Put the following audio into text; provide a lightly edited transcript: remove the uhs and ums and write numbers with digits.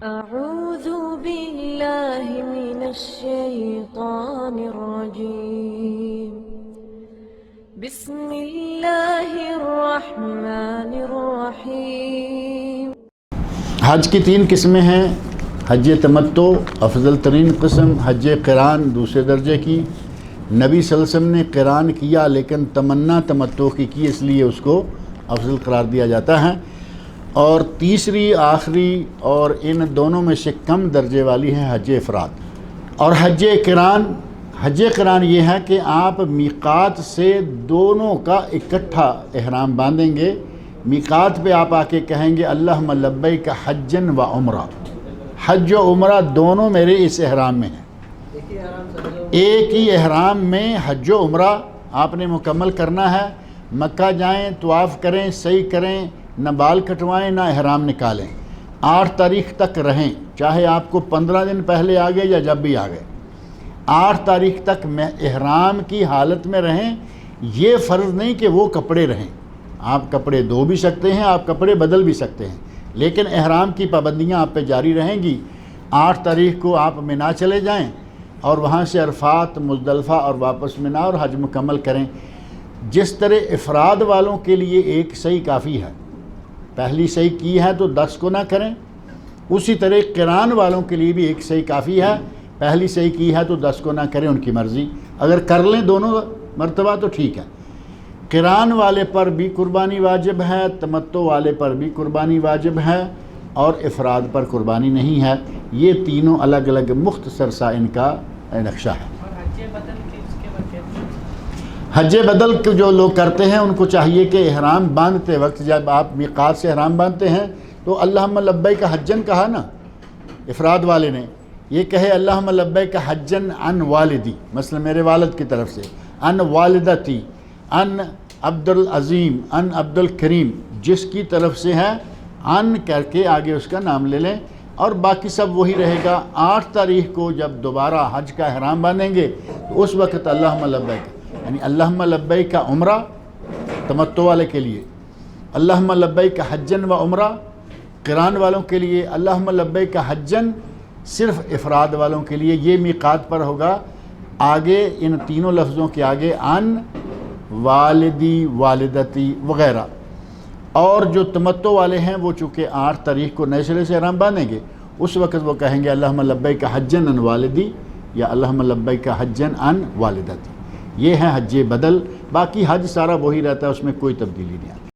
أعوذ بالله من الشيطان الرجيم بسم الله الرحمن الرحيم حج کی 3 قسمیں ہیں۔ حج تمتع افضل ترین قسم، حج قران دوسرے درجے کی۔ نبی صلی اللہ علیہ وسلم نے قران کیا لیکن تمنا تمتع کی اس لیے اس کو افضل قرار دیا جاتا ہے۔ اور تیسری آخری اور ان دونوں میں سے کم درجے والی ہے حج افراد۔ اور حج قران یہ ہے کہ آپ میقات سے دونوں کا اکٹھا احرام باندھیں گے۔ میقات پہ آپ آ کے کہیں گے اللہم لبیک حجن و عمرہ، حج و عمرہ دونوں میرے اس احرام میں ہیں۔ ایک ہی احرام میں حج و عمرہ آپ نے مکمل کرنا ہے۔ مکہ جائیں، طواف کریں، سعی کریں، نہ بال کٹوائیں نہ احرام نکالیں۔ 8 تاریخ تک رہیں، چاہے آپ کو 15 دن پہلے آ گئے یا جب بھی آ گئے، 8 تاریخ تک احرام کی حالت میں رہیں۔ یہ فرض نہیں کہ وہ کپڑے رہیں، آپ کپڑے دھو بھی سکتے ہیں، آپ کپڑے بدل بھی سکتے ہیں، لیکن احرام کی پابندیاں آپ پہ جاری رہیں گی۔ 8 تاریخ کو آپ منا چلے جائیں اور وہاں سے عرفات، مزدلفہ اور واپس منا اور حج مکمل کریں۔ جس طرح افراد والوں کے لیے ایک صحیح کافی ہے، پہلی صحیح کی ہے تو 10 کو نہ کریں، اسی طرح قران والوں کے لیے بھی ایک صحیح کافی ہے، پہلی صحیح کی ہے تو 10 کو نہ کریں، ان کی مرضی، اگر کر لیں دونوں مرتبہ تو ٹھیک ہے۔ قران والے پر بھی قربانی واجب ہے، تمتع والے پر بھی قربانی واجب ہے، اور افراد پر قربانی نہیں ہے۔ یہ تینوں الگ الگ مختصر سا ان کا نقشہ ہے۔ حج بدل جو لوگ کرتے ہیں ان کو چاہیے کہ احرام باندھتے وقت، جب آپ میقات سے احرام باندھتے ہیں تو اللہم لبیک حجن کہا نا افراد والے نے، یہ کہے اللہم لبیک حجن عن والدی، مثلا میرے والد کی طرف سے، عن والدتی، عن عبد العظیم، عن عبد الکریم، جس کی طرف سے ہے عن کر کے آگے اس کا نام لے لیں، اور باقی سب وہی رہے گا۔ 8 تاریخ کو جب دوبارہ حج کا احرام باندھیں گے تو اس وقت اللہم لبیک، یعنی اللہم لبیک عمرہ تمتع والے کے لیے، اللہم لبیک حجن و عمرہ قران والوں کے لیے، اللہم لبیک حجن صرف افراد والوں کے لیے۔ یہ میقات پر ہوگا۔ آگے ان تینوں لفظوں کے آگے عن، والدی، والدتی وغیرہ۔ اور جو تمتع والے ہیں وہ چونکہ 8 تاریخ کو نئے سرے سے احرام باندھیں گے، اس وقت وہ کہیں گے اللہم لبیک حجن عن والدی یا اللہم لبیک حجن عن والدتی۔ یہ ہے حج بدل۔ باقی حج سارا وہی رہتا ہے، اس میں کوئی تبدیلی نہیں آتی۔